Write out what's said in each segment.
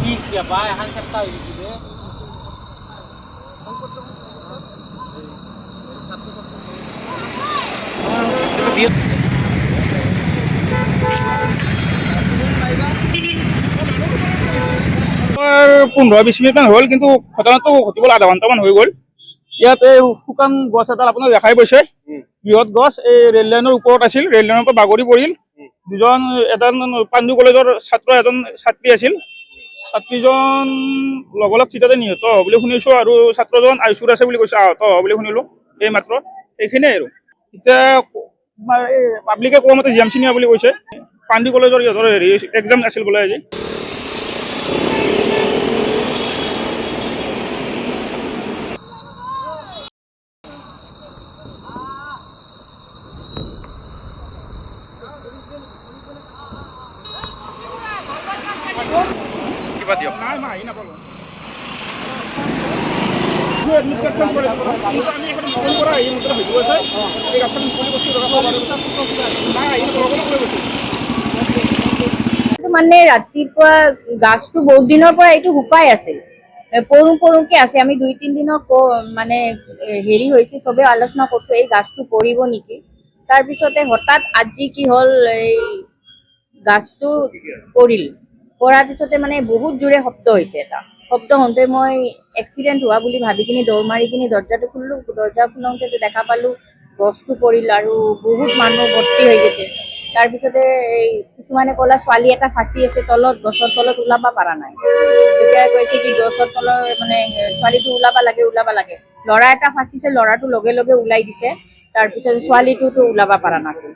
ya ba han sabta hইছিলে পোন্ধৰ 20 মিনিটমান হ'ল কিন্তু ঘটনাটো ঘটিবলৈ আধা ঘণ্টামান হৈ গ'ল। ইয়াত এই শুকান গছ এডাল আপোনাৰ দেখাই পাইছে, বৃহৎ গছ এই ৰেল লাইনৰ ওপৰত আছিল, ৰেল লাইনৰ পৰা বাগৰি পৰিল। দুজন এজন পাণ্ডু কলেজৰ ছাত্ৰ এজন ছাত্ৰী আছিল, ছাত্ৰীজন লগ চিটাতে নিহত বুলি শুনিছোঁ আৰু ছাত্ৰজন আইচুত আছে বুলি কৈছে, আহত বুলি শুনিলোঁ এই মাত্ৰ। এইখিনিয়ে আৰু এতিয়া এই পাব্লিকে কোৱা মতে জিএমচি নিয়া বুলি কৈছে। পাণ্ডু কলেজৰ ইহঁতৰ হেৰি এক্সাম আছিল বোলে আজি। কিবা দিয়ক নাই নাপালোঁ। আমি এখন নকল কৰা এই মুদ্ৰা ভিডিঅ' আছে, এই গাছখন মুকলি বস্তু মানে ৰাতিপুৱা গাছটো বহুত দিনৰ পৰা এইটো শুকাই আছিল, পৰুকে আছে। আমি 2-3 দিনৰ মানে হেৰি হৈছে, চবে আলোচনা কৰিছো এই গাছটো পৰিব নেকি। তাৰপিছতে হঠাৎ আজি কি হ'ল, এই গাছটো পৰাৰ পিছতে মানে বহুত জোৰে শব্দ হৈছে। এটা শব্দ হওঁতে মই এক্সিডেণ্ট হোৱা বুলি ভাবি কিনি দৌৰ মাৰি কিনি দৰ্জাটো খুলিলোঁ। দৰ্জা খোলোতে দেখা পালোঁ গছটো পৰিল আৰু বহুত মানুহ ভৰ্তি হৈ গৈছে। তাৰপিছতে এই কিছুমানে ক'লা ছোৱালী এটা ফাঁচি আছে তলত, গছৰ তলত ওলাব পৰা নাই। তেতিয়া কৈছে কি গছৰ তলৰ মানে ছোৱালীটো ওলাব লাগে। ল'ৰা এটা ফাঁচিছে, ল'ৰাটো লগে লগে ওলাই দিছে। তাৰপিছত ছোৱালীটোতো ওলাব পৰা নাছিল,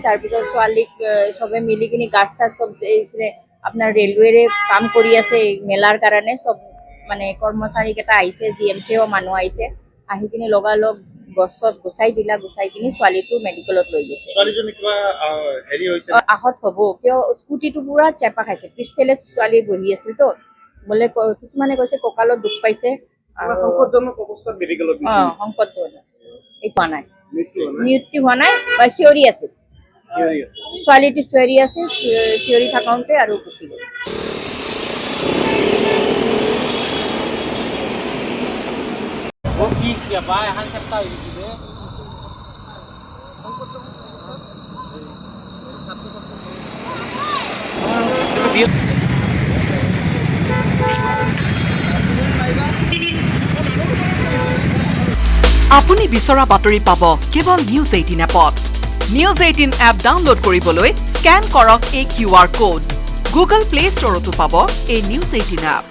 তাৰপিছত ছোৱালীক চবে মিলি কিনি গাছ চাছ চব এইফালে আপোনাৰ ৰেলৱেৰে কাম কৰি আছে মেলাৰ কাৰণে, চব মানে কৰ্মচাৰীকেইটা আহিছে, জিএমচিও মানুহ আহিছে, আহি কিনি লগালগ গছ চছ গুচাই কিনি ছোৱালীটো মেডিকেলত লৈ গৈছে। আহত হ'ব কিয়, স্কুটিটো পুৰা চেপা খাইছে, পিছফালে ছোৱালী বহি আছিল তো বোলে, কিছুমানে কৈছে কঁকালত দুখ পাইছে। সংকটজনক অৱস্থাত মেডিকেলত সংকটজনক হোৱা নাই, মৃত্যু হোৱা নাই, চিঞৰি আছিল ছোৱালীটো, চিঞৰি আছে, চিঞৰি থাকোঁতে আৰু গুচি গ'ল। ya ba han sabta hইছিলে আপুনি বিচৰা বাতৰি পাব কেৱল নিউজ 18 এপত। নিউজ 18 এপ ডাউনলোড কৰিবলৈ স্কেন কৰক এই QR কোড। গুগল প্লে ষ্টৰতো পাব এই নিউজ 18 এপ।